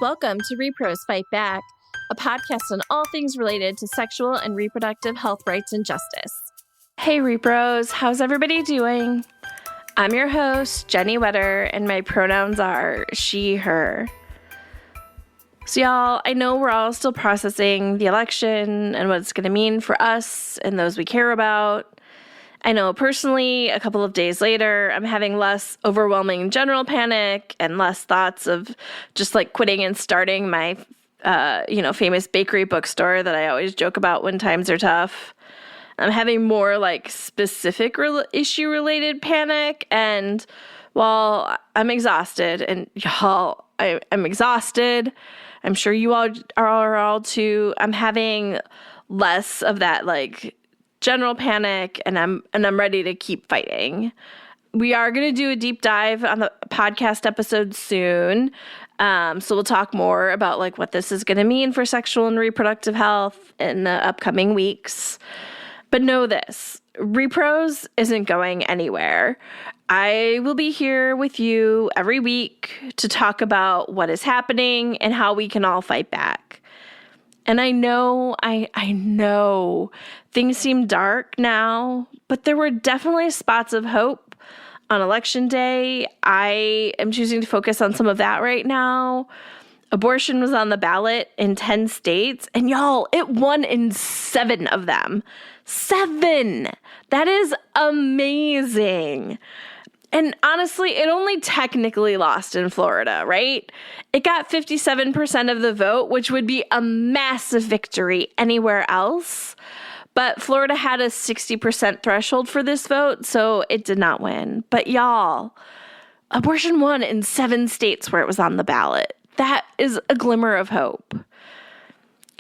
Welcome to rePROs Fight Back, a podcast on all things related to sexual and reproductive health rights and justice. Hey rePROs, how's everybody doing? I'm your host, Jenny Wetter, and my pronouns are she, her. So y'all, I know we're all still processing the election and what it's going to mean for us and those we care about. I know personally, a couple of days later, I'm having less overwhelming general panic and less thoughts of just like quitting and starting my, famous bakery bookstore that I always joke about when times are tough. I'm having more like specific issue-related panic, and while I'm exhausted, and y'all, I'm exhausted, I'm sure you all are all too, I'm having less of that like general panic, and I'm ready to keep fighting. We are going to do a deep dive on the podcast episode soon. So we'll talk more about like what this is going to mean for sexual and reproductive health in the upcoming weeks. But know this, rePROs isn't going anywhere. I will be here with you every week to talk about what is happening and how we can all fight back. And I know things seem dark now, but there were definitely spots of hope on Election Day. I am choosing to focus on some of that right now. Abortion was on the ballot in 10 states, and y'all, it won in 7 of them. 7! That is amazing. And honestly, it only technically lost in Florida, right? It got 57% of the vote, which would be a massive victory anywhere else. But Florida had a 60% threshold for this vote, so it did not win. But y'all, abortion won in 7 states where it was on the ballot. That is a glimmer of hope.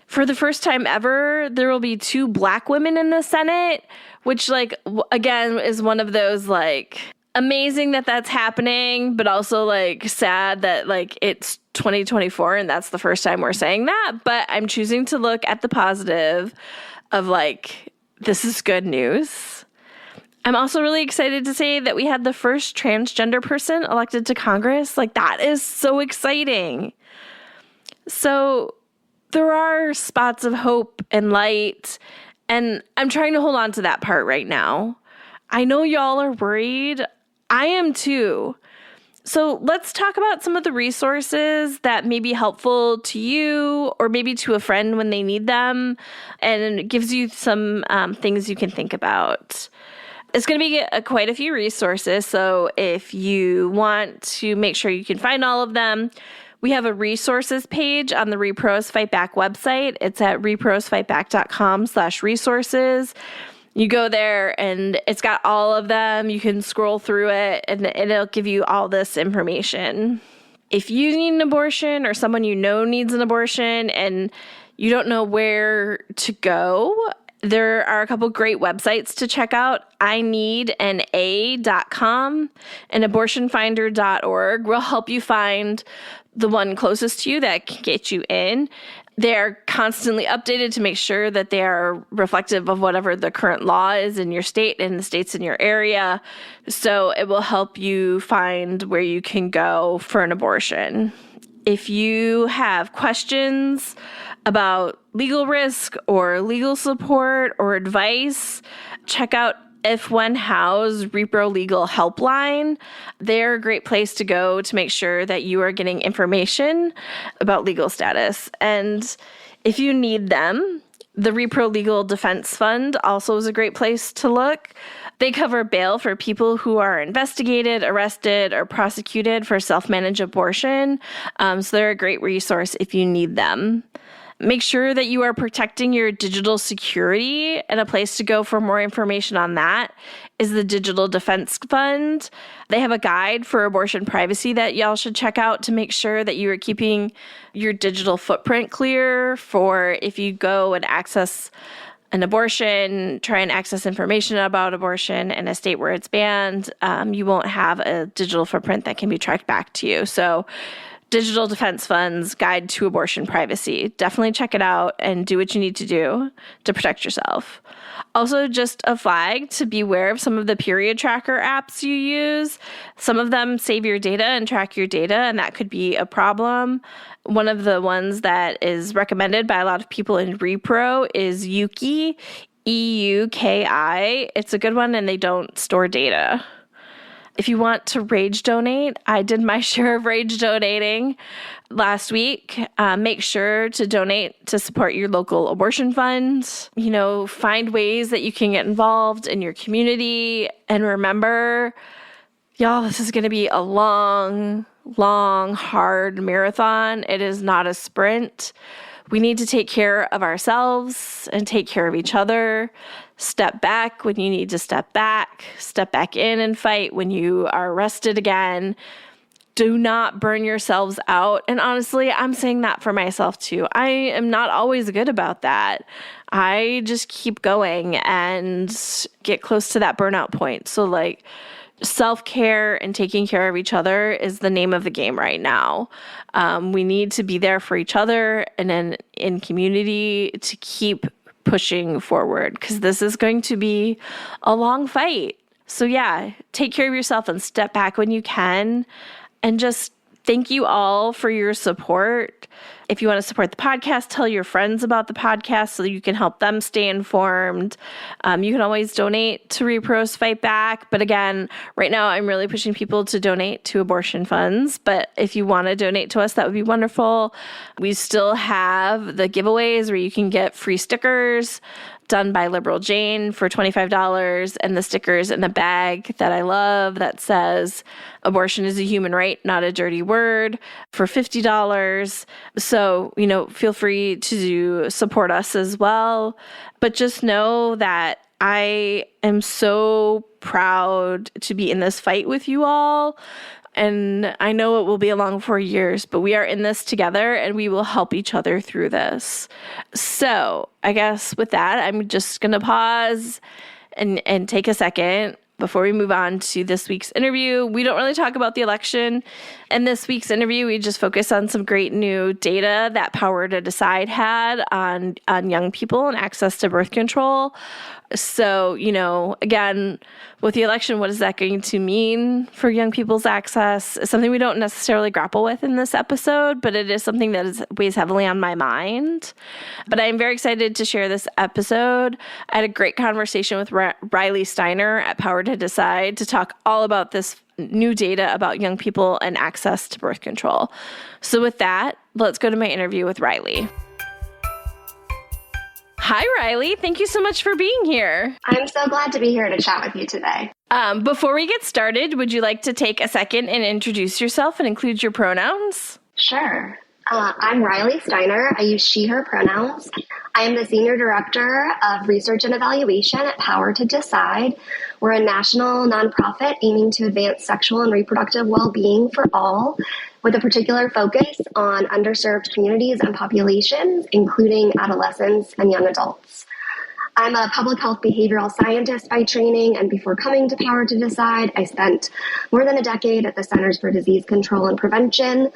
For the first time ever, there will be 2 Black women in the Senate, which, like, again, is one of those, like, amazing that that's happening, but also like sad that like it's 2024 and that's the first time we're saying that. But I'm choosing to look at the positive of like, this is good news. I'm also really excited to say that we had the first transgender person elected to Congress. Like, that is so exciting. So there are spots of hope and light, and I'm trying to hold on to that part right now. I know y'all are worried. I am too. So let's talk about some of the resources that may be helpful to you or maybe to a friend when they need them, and it gives you some things you can think about. It's going to be quite a few resources, so if you want to make sure you can find all of them, we have a resources page on the rePROs Fight Back website. It's at reprosfightback.com/resources. You go there and it's got all of them. You can scroll through it and it'll give you all this information. If you need an abortion or someone you know needs an abortion and you don't know where to go, there are a couple great websites to check out. ineedana.com and abortionfinder.org will help you find the one closest to you that can get you in. They're constantly updated to make sure that they are reflective of whatever the current law is in your state and the states in your area. So it will help you find where you can go for an abortion. If you have questions about legal risk or legal support or advice, check out If When How's repro legal helpline. They're a great place to go to make sure that you are getting information about legal status. And if you need them, the Repro Legal Defense Fund also is a great place to look. They cover bail for people who are investigated, arrested, or prosecuted for self-managed abortion. So they're a great resource if you need them. Make sure that you are protecting your digital security, and a place to go for more information on that is the Digital Defense Fund. They have a guide for abortion privacy that y'all should check out to make sure that you are keeping your digital footprint clear for if you go and access an abortion, try and access information about abortion in a state where it's banned, you won't have a digital footprint that can be tracked back to you. So Digital Defense Fund's Guide to Abortion Privacy. Definitely check it out and do what you need to do to protect yourself. Also, just a flag to beware of some of the period tracker apps you use. Some of them save your data and track your data, and that could be a problem. One of the ones that is recommended by a lot of people in repro is Yuki, EUKI. It's a good one, and they don't store data. If you want to rage donate, I did my share of rage donating last week. Make sure to donate to support your local abortion funds. Find ways that you can get involved in your community. And remember, y'all, this is going to be a long, hard marathon. It is not a sprint. We need to take care of ourselves and take care of each other. Step back when you need to step back in and fight when you are rested again. Do not burn yourselves out. And honestly, I'm saying that for myself too. I am not always good about that. I just keep going and get close to that burnout point. So self-care and taking care of each other is the name of the game right now. We need to be there for each other and in community to keep pushing forward, because this is going to be a long fight. So yeah, take care of yourself and step back when you can. And just thank you all for your support. If you want to support the podcast, tell your friends about the podcast so that you can help them stay informed. You can always donate to rePROs Fight Back. But again, right now I'm really pushing people to donate to abortion funds. But if you want to donate to us, that would be wonderful. We still have the giveaways where you can get free stickers done by Liberal Jane for $25, and the stickers in a bag that I love that says abortion is a human right, not a dirty word, for $50. So, feel free to support us as well. But just know that I am so proud to be in this fight with you all. And I know it will be a long 4 years, but we are in this together and we will help each other through this. So I guess with that, I'm just going to pause and take a second before we move on to this week's interview. We don't really talk about the election. In this week's interview, we just focus on some great new data that Power to Decide had on young people and access to birth control. So, again, with the election, what is that going to mean for young people's access? It's something we don't necessarily grapple with in this episode, but it is something that weighs heavily on my mind. But I am very excited to share this episode. I had a great conversation with Riley Steiner at Power to Decide to talk all about this new data about young people and access to birth control. So with that, let's go to my interview with Riley. Hi, Riley. Thank you so much for being here. I'm so glad to be here to chat with you today. Before we get started, would you like to take a second and introduce yourself and include your pronouns? Sure. I'm Riley Steiner. I use she, her pronouns. I am the Senior Director of Research and Evaluation at Power to Decide. We're a national nonprofit aiming to advance sexual and reproductive well-being for all, with a particular focus on underserved communities and populations, including adolescents and young adults. I'm a public health behavioral scientist by training, and before coming to Power to Decide, I spent more than a decade at the Centers for Disease Control and Prevention,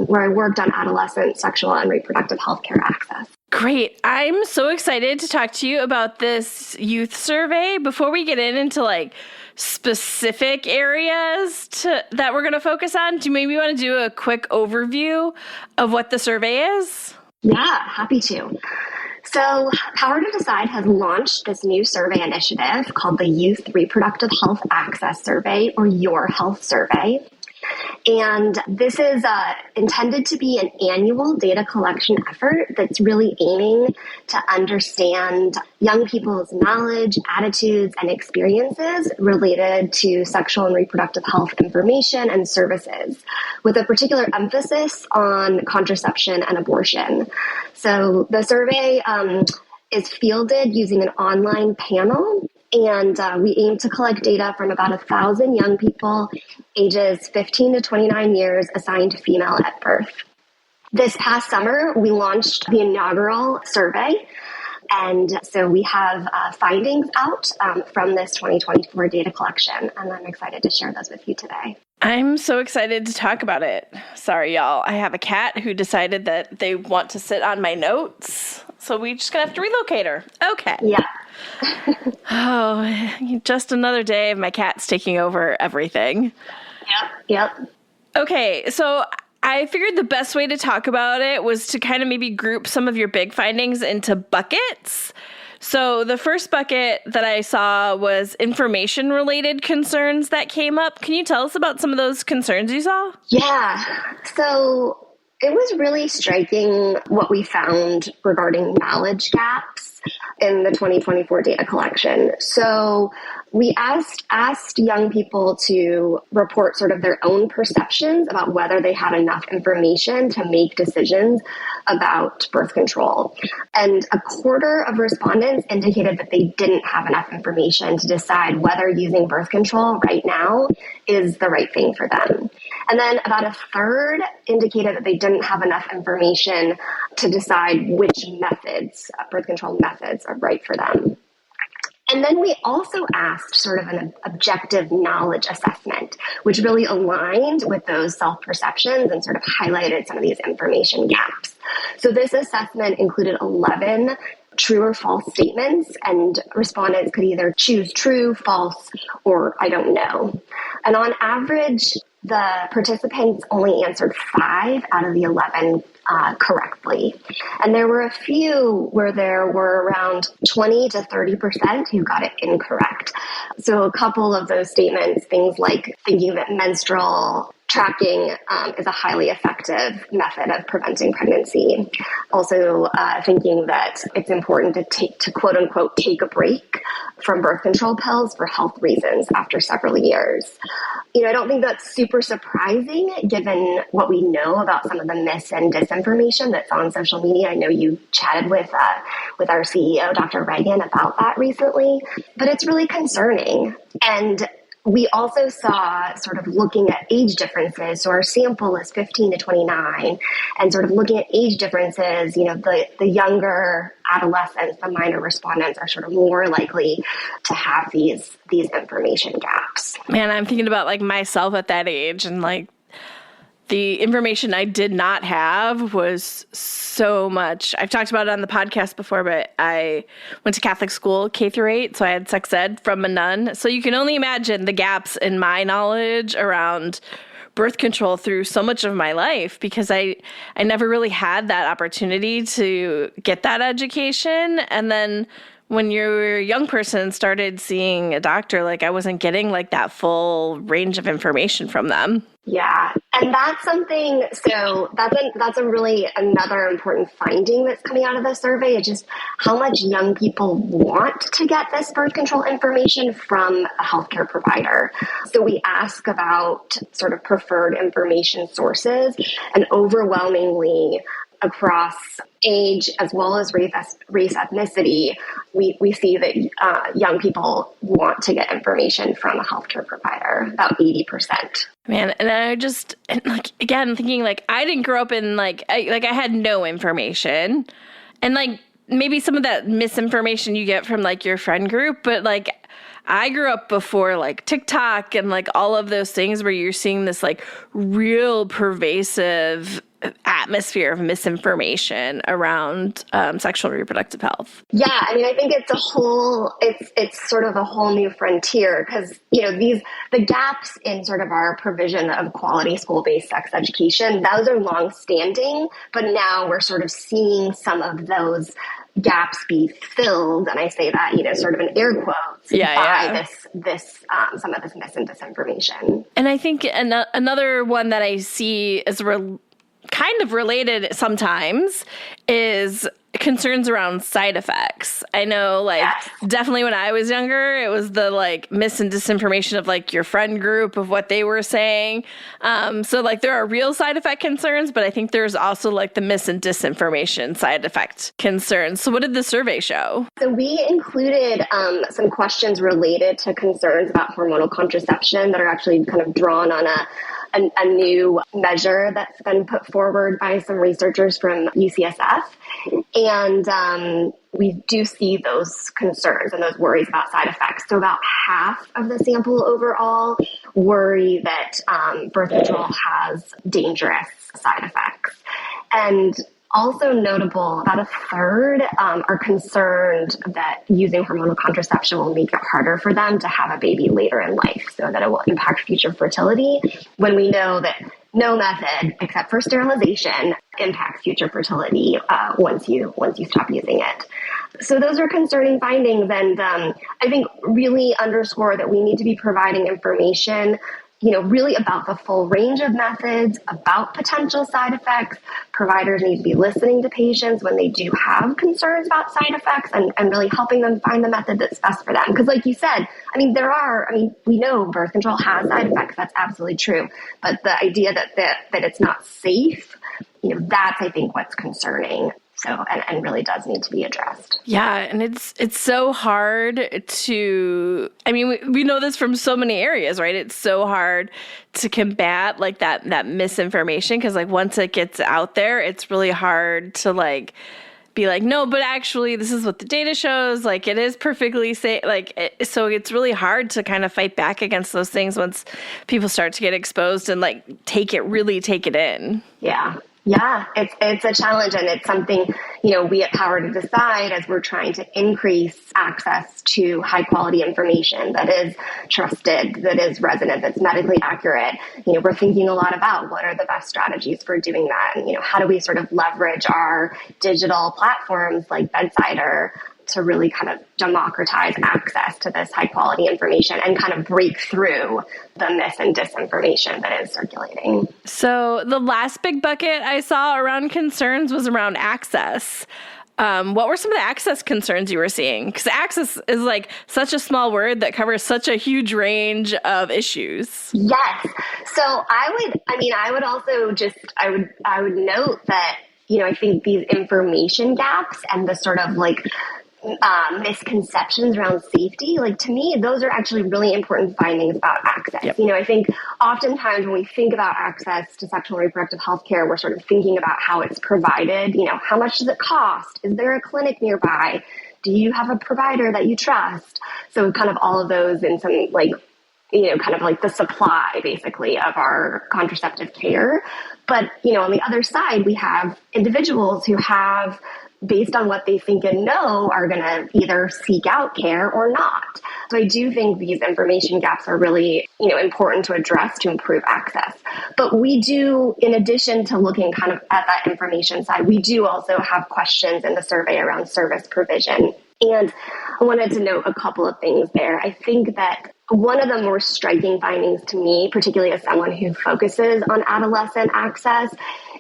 where I worked on adolescent sexual and reproductive health care access. Great. I'm so excited to talk to you about this youth survey. Before we get into specific areas that we're going to focus on, do you maybe want to do a quick overview of what the survey is? Yeah, happy to. So Power to Decide has launched this new survey initiative called the Youth Reproductive Health Access Survey, or Your Health Survey. And this is intended to be an annual data collection effort that's really aiming to understand young people's knowledge, attitudes, and experiences related to sexual and reproductive health information and services, with a particular emphasis on contraception and abortion. So the survey is fielded using an online panel, and we aim to collect data from about 1,000 young people ages 15 to 29 years assigned female at birth. This past summer, we launched the inaugural survey, And so we have findings out from this 2024 data collection, and I'm excited to share those with you today. I'm so excited to talk about it. Sorry, y'all. I have a cat who decided that they want to sit on my notes, so we just gonna have to relocate her. Okay. Yeah. Oh, just another day of my cats taking over everything. Yep. Okay, so I figured the best way to talk about it was to kind of maybe group some of your big findings into buckets. So the first bucket that I saw was information-related concerns that came up. Can you tell us about some of those concerns you saw? Yeah. So it was really striking what we found regarding knowledge gaps in the 2024 data collection. So we asked young people to report sort of their own perceptions about whether they had enough information to make decisions about birth control. And a quarter of respondents indicated that they didn't have enough information to decide whether using birth control right now is the right thing for them. And then about a third indicated that they didn't have enough information to decide which methods, birth control methods, are right for them. And then we also asked sort of an objective knowledge assessment, which really aligned with those self-perceptions and sort of highlighted some of these information gaps. So this assessment included 11 true or false statements, and respondents could either choose true, false, or I don't know. And on average, the participants only answered 5 out of the 11 correctly. And there were a few where there were around 20 to 30% who got it incorrect. So a couple of those statements, things like thinking that menstrual tracking is a highly effective method of preventing pregnancy. Also thinking that it's important to quote unquote take a break from birth control pills for health reasons after several years. I don't think that's super surprising given what we know about some of the mis and disinformation that's on social media. I know you chatted with our CEO, Dr. Reagan, about that recently, but it's really concerning. And we also saw sort of looking at age differences. So our sample is 15 to 29, and sort of looking at age differences, the younger adolescents, the minor respondents are sort of more likely to have these information gaps. Man, I'm thinking about like myself at that age, and like the information I did not have was so much. I've talked about it on the podcast before, but I went to Catholic school, K through 8, so I had sex ed from a nun. So you can only imagine the gaps in my knowledge around birth control through so much of my life, because I never really had that opportunity to get that education. And then when you're a young person started seeing a doctor, like I wasn't getting like that full range of information from them. Yeah. And that's something, so that's a really another important finding that's coming out of the survey, is just how much young people want to get this birth control information from a healthcare provider. So we ask about sort of preferred information sources, and overwhelmingly across age as well as race ethnicity, we see that young people want to get information from a healthcare provider, about 80%. Man, and again, thinking like I didn't grow up in I had no information, and like maybe some of that misinformation you get from like your friend group, but like I grew up before like TikTok and like all of those things where you're seeing this like real pervasive atmosphere of misinformation around sexual and reproductive health. Yeah, I mean, I think it's sort of a whole new frontier, because the gaps in sort of our provision of quality school-based sex education, those are long-standing, but now we're sort of seeing some of those gaps be filled, and I say that sort of in air quotes, by this some of this mis and disinformation. And I think another one that I see is kind of related sometimes is concerns around side effects. I know definitely when I was younger, it was the like mis and disinformation of like your friend group of what they were saying. So like there are real side effect concerns, but I think there's also like the mis and disinformation side effect concerns. So what did the survey show? So we included some questions related to concerns about hormonal contraception that are actually kind of drawn on a new measure that's been put forward by some researchers from UCSF. And we do see those concerns and those worries about side effects. So about half of the sample overall worry that birth control has dangerous side effects. And also notable, about a third are concerned that using hormonal contraception will make it harder for them to have a baby later in life, so that it will impact future fertility, when we know that no method except for sterilization impacts future fertility once you stop using it. So those are concerning findings, and I think really underscore that we need to be providing information really about the full range of methods, about potential side effects. Providers need to be listening to patients when they do have concerns about side effects, and really helping them find the method that's best for them. Because like you said, we know birth control has side effects. That's absolutely true. But the idea that it's not safe, that's, I think, what's concerning. So, and really does need to be addressed. Yeah. And it's so hard to, we know this from so many areas, right? It's so hard to combat like that misinformation. Cause like once it gets out there, it's really hard to like be like, no, but actually this is what the data shows. Like it is perfectly safe. So it's really hard to kind of fight back against those things once people start to get exposed and like take it in. Yeah. Yeah, it's a challenge, and it's something, we at Power to Decide, as we're trying to increase access to high quality information that is trusted, that is resonant, that's medically accurate. We're thinking a lot about what are the best strategies for doing that, and how do we sort of leverage our digital platforms like Bedsider to really kind of democratize access to this high quality information and kind of break through the mis and disinformation that is circulating. So the last big bucket I saw around concerns was around access. What were some of the access concerns you were seeing? Because access is like such a small word that covers such a huge range of issues. Yes. So I would note that, I think these information gaps and the sort of like misconceptions around safety, to me, those are actually really important findings about access. Yep. I think oftentimes when we think about access to sexual and reproductive health care, we're sort of thinking about how it's provided. How much does it cost? Is there a clinic nearby? Do you have a provider that you trust? So kind of all of those in some kind of like the supply basically of our contraceptive care. But, on the other side, we have individuals who have, based on what they think and know, are going to either seek out care or not. So I do think these information gaps are really, important to address to improve access. But we do, in addition to looking kind of at that information side, we do also have questions in the survey around service provision. And I wanted to note a couple of things there. I think that one of the more striking findings to me, particularly as someone who focuses on adolescent access,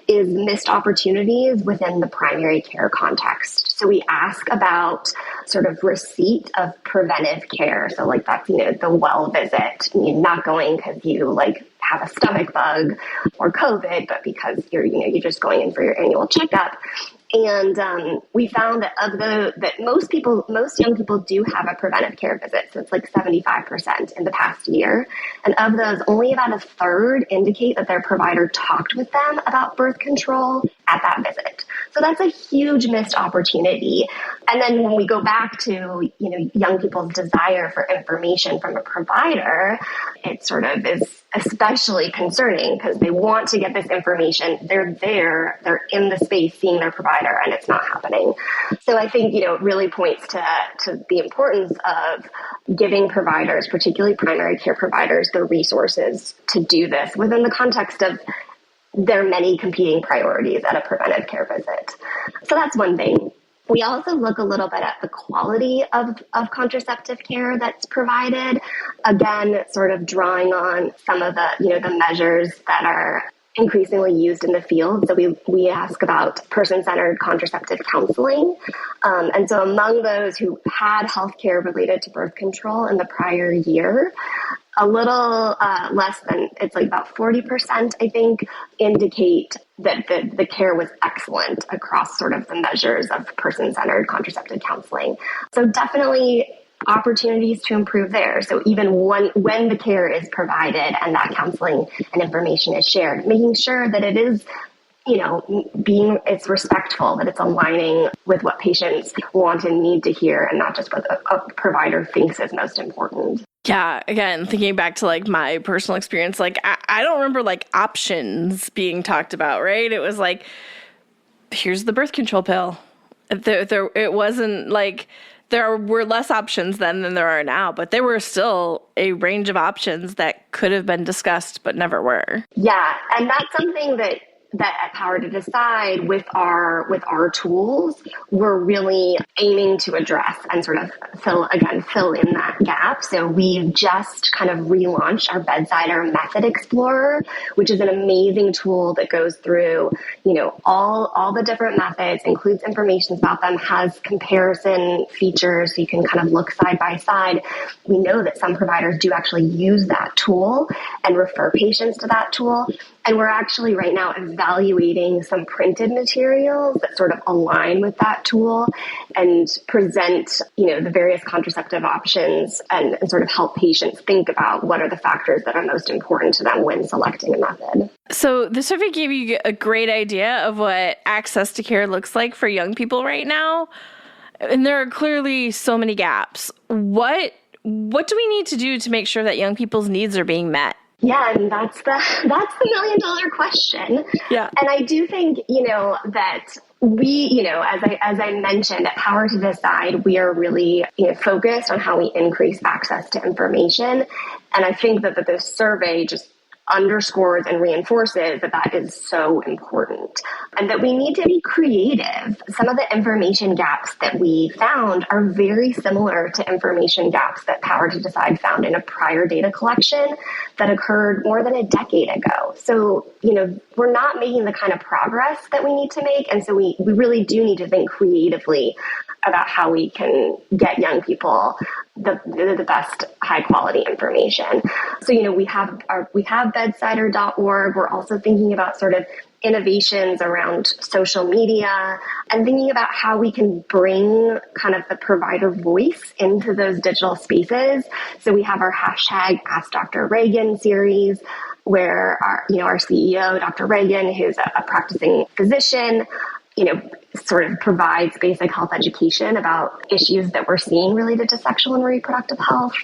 is missed opportunities within the primary care context. So we ask about sort of receipt of preventive care. So that's, the well visit, not going because you have a stomach bug or COVID, but because you're just going in for your annual checkup. And we found that most young people do have a preventive care visit. So it's 75% in the past year. And of those, only about a third indicate that their provider talked with them about birth control at that visit. So that's a huge missed opportunity. And then when we go back to, young people's desire for information from a provider, it sort of is especially concerning because they want to get this information. They're there, they're in the space seeing their provider, and it's not happening. So I think, it really points to the importance of giving providers, particularly primary care providers, the resources to do this within the context of their many competing priorities at a preventive care visit. So that's one thing. We also look a little bit at the quality of contraceptive care that's provided. Again, sort of drawing on some of the, the measures that are increasingly used in the field. So we ask about person-centered contraceptive counseling. And so among those who had healthcare related to birth control in the prior year, a little less than, it's about 40%, I think, indicate that the care was excellent across sort of the measures of person-centered contraceptive counseling. So definitely opportunities to improve there. So even when the care is provided and that counseling and information is shared, making sure that it is, it's respectful, that it's aligning with what patients want and need to hear and not just what a provider thinks is most important. Yeah, again, thinking back to like my personal experience, like I don't remember like options being talked about, right? It was like, here's the birth control pill. It wasn't like there were less options then than there are now, but there were still a range of options that could have been discussed but never were. Yeah, and that's something that at Power to Decide with our tools, we're really aiming to address and sort of fill in that gap. So we've just kind of relaunched our Bedsider Method Explorer, which is an amazing tool that goes through, all the different methods, includes information about them, has comparison features so you can kind of look side by side. We know that some providers do actually use that tool and refer patients to that tool. And we're actually right now evaluating some printed materials that sort of align with that tool and present, the various contraceptive options and sort of help patients think about what are the factors that are most important to them when selecting a method. So the survey gave you a great idea of what access to care looks like for young people right now. And there are clearly so many gaps. What do we need to do to make sure that young people's needs are being met? Yeah, and that's the $1 million question. Yeah. And I do think, that we, as I mentioned, at Power to Decide, we are really, focused on how we increase access to information. And I think that this survey just underscores and reinforces that is so important and that we need to be creative. Some of the information gaps that we found are very similar to information gaps that Power to Decide found in a prior data collection that occurred more than a decade ago. So, we're not making the kind of progress that we need to make. And so we really do need to think creatively about how we can get young people the best high quality information. So, we have bedsider.org. We're also thinking about sort of innovations around social media and thinking about how we can bring kind of the provider voice into those digital spaces. So we have our hashtag Ask Dr. Reagan series, where our CEO, Dr. Reagan, who's a practicing physician, sort of provides basic health education about issues that we're seeing related to sexual and reproductive health.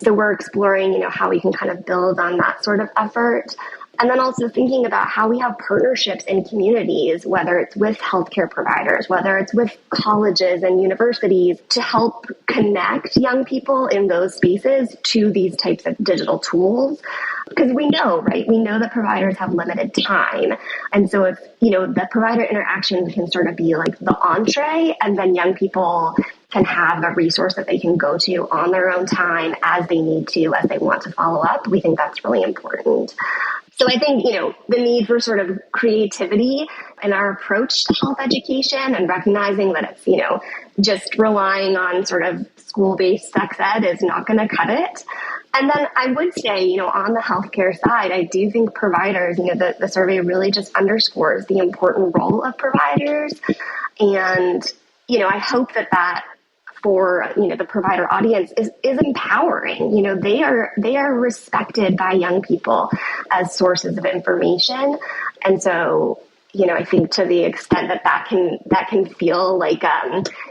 So we're exploring, how we can kind of build on that sort of effort. And then also thinking about how we have partnerships in communities, whether it's with healthcare providers, whether it's with colleges and universities, to help connect young people in those spaces to these types of digital tools. Because we know, right? We know that providers have limited time. And so if, the provider interaction can sort of be like the entree, and then young people can have a resource that they can go to on their own time as they need to, as they want to follow up. We think that's really important. So I think, the need for sort of creativity in our approach to health education and recognizing that it's, just relying on sort of school-based sex ed is not going to cut it. And then I would say, on the healthcare side, I do think providers, the survey really just underscores the important role of providers. And, I hope that for, the provider audience is empowering. They are respected by young people as sources of information. And so, I think to the extent that can feel like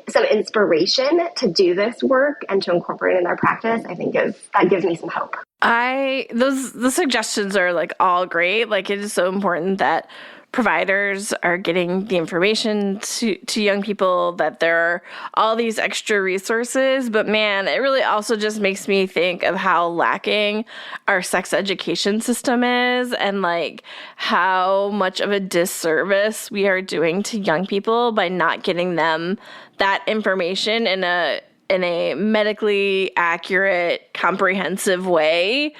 some inspiration to do this work and to incorporate in their practice, I think that gives me some hope. The suggestions are like all great. Like, it is so important that providers are getting the information to young people, that there are all these extra resources. But man, it really also just makes me think of how lacking our sex education system is, and like how much of a disservice we are doing to young people by not getting them that information in a medically accurate, comprehensive way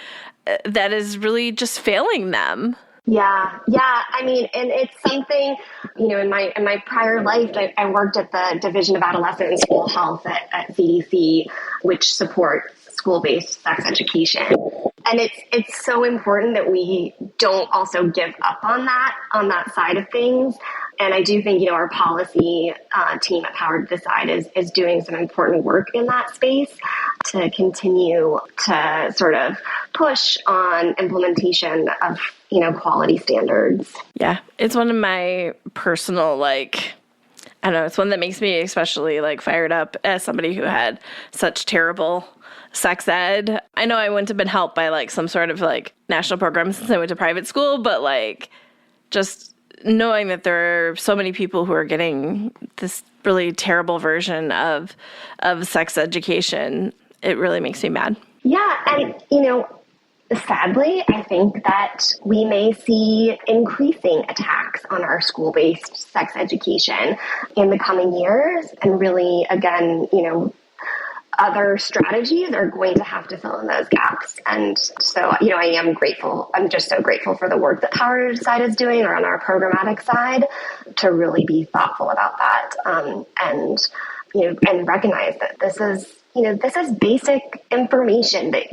that is really just failing them. Yeah. I mean, and it's something, in my prior life, I worked at the Division of Adolescent and School Health at CDC, which supports school-based sex education. And it's so important that we don't also give up on that side of things. And I do think, our policy team at Power to Decide is doing some important work in that space. to continue to sort of push on implementation of, quality standards. Yeah, it's one of my personal, I don't know, it's one that makes me especially fired up as somebody who had such terrible sex ed. I know I wouldn't have been helped by some sort of national program since I went to private school, but just knowing that there are so many people who are getting this really terrible version of sex education, it really makes me mad. Yeah, and sadly, I think that we may see increasing attacks on our school-based sex education in the coming years. And really, again, other strategies are going to have to fill in those gaps. And so, I am grateful. I'm just so grateful for the work that Power to Decide is doing, or on our programmatic side, to really be thoughtful about that. And recognize that this is basic information that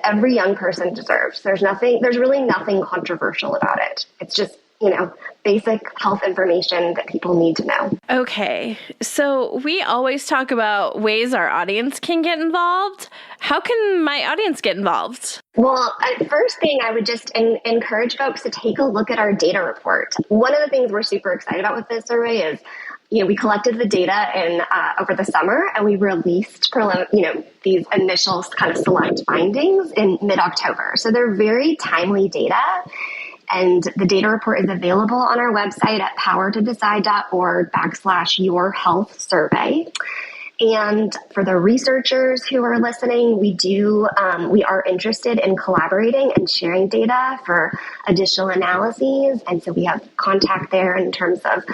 every young person deserves. There's really nothing controversial about it. It's just, basic health information that people need to know. Okay. So we always talk about ways our audience can get involved. How can my audience get involved? Well, first thing, I would just encourage folks to take a look at our data report. One of the things we're super excited about with this survey is, we collected the data over the summer, and we released these initial kind of select findings in mid-October. So they're very timely data. And the data report is available on our website at powertodecide.org/yourhealthsurvey. And for the researchers who are listening, we are interested in collaborating and sharing data for additional analyses. And so we have contact there in terms of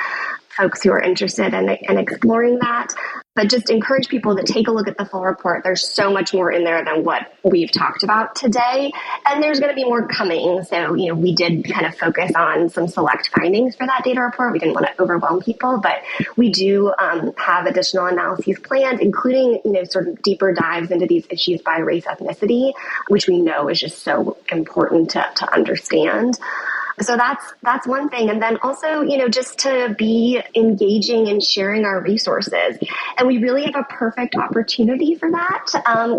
folks who are interested in exploring that. But just encourage people to take a look at the full report. There's so much more in there than what we've talked about today. And there's going to be more coming. So, we did kind of focus on some select findings for that data report. We didn't want to overwhelm people, but we do have additional analyses planned, including, sort of deeper dives into these issues by race, ethnicity, which we know is just so important to understand. So that's one thing. And then also, just to be engaging and sharing our resources. And we really have a perfect opportunity for that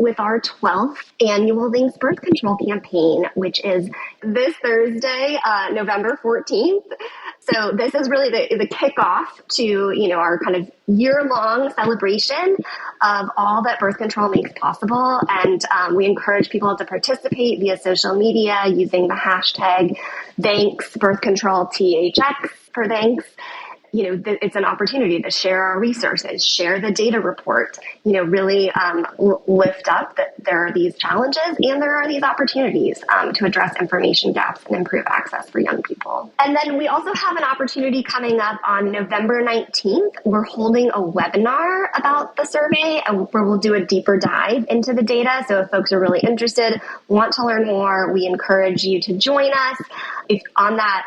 with our 12th annual Thanks Birth Control campaign, which is this Thursday, November 14th. So this is really the kickoff to, our kind of year-long celebration of all that birth control makes possible. And we encourage people to participate via social media using the hashtag ThanksBirthControlTHX for thanks. It's an opportunity to share our resources, share the data report, really lift up that there are these challenges and there are these opportunities to address information gaps and improve access for young people. And then we also have an opportunity coming up on November 19th. We're holding a webinar about the survey where we'll do a deeper dive into the data. So if folks are really interested, want to learn more, we encourage you to join us. If on that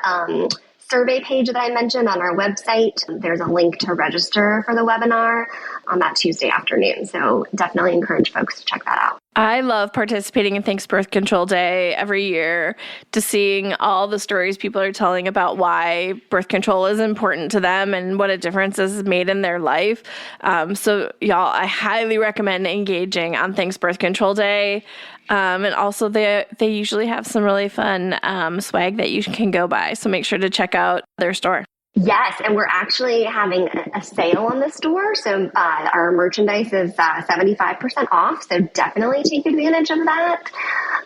survey page that I mentioned on our website, there's a link to register for the webinar on that Tuesday afternoon. So definitely encourage folks to check that out. I love participating in Thanks Birth Control Day every year, to seeing all the stories people are telling about why birth control is important to them and what a difference this has made in their life. So y'all, I highly recommend engaging on Thanks Birth Control Day. And also they usually have some really fun swag that you can go buy. So make sure to check out their store. Yes, and we're actually having a sale on the store. So our merchandise is 75% off. So definitely take advantage of that.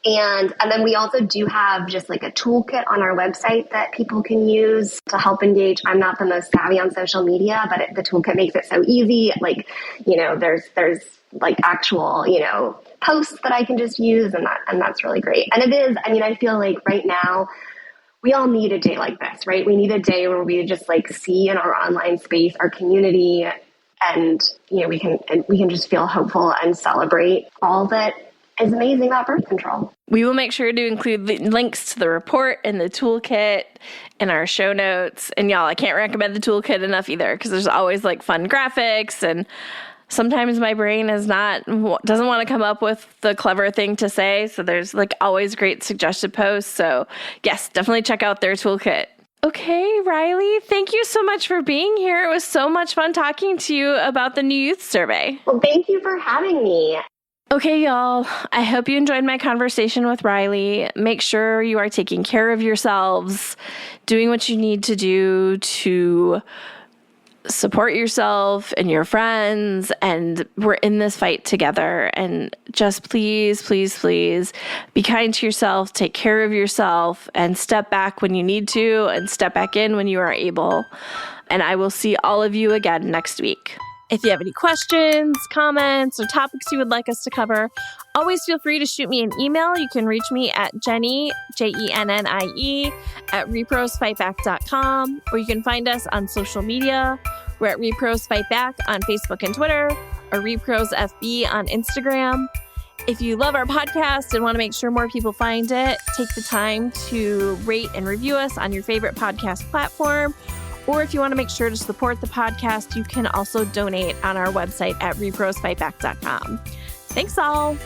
And then we also do have just like a toolkit on our website that people can use to help engage. I'm not the most savvy on social media, but the toolkit makes it so easy. There's like actual, posts that I can just use, and that's really great. And it is, I feel like right now, we all need a day like this, right? We need a day where we just see in our online space, our community, and we can just feel hopeful and celebrate all that is amazing about birth control. We will make sure to include the links to the report and the toolkit in our show notes. And y'all, I can't recommend the toolkit enough either, because there's always fun graphics, and sometimes my brain doesn't want to come up with the clever thing to say. So there's always great suggested posts. So yes, definitely check out their toolkit. Okay, Riley, thank you so much for being here. It was so much fun talking to you about the new youth survey. Well, thank you for having me. Okay, y'all, I hope you enjoyed my conversation with Riley. Make sure you are taking care of yourselves, doing what you need to do to support yourself and your friends, and we're in this fight together. And just please, please, please be kind to yourself, take care of yourself, and step back when you need to and step back in when you are able. And I will see all of you again next week. If you have any questions, comments, or topics you would like us to cover, always feel free to shoot me an email. You can reach me at Jennie, Jennie, at reprosfightback.com, or you can find us on social media. We're at rePROs Fight Back on Facebook and Twitter, or rePROs FB on Instagram. If you love our podcast and want to make sure more people find it, take the time to rate and review us on your favorite podcast platform. Or if you want to make sure to support the podcast, you can also donate on our website at reprosfightback.com. Thanks all.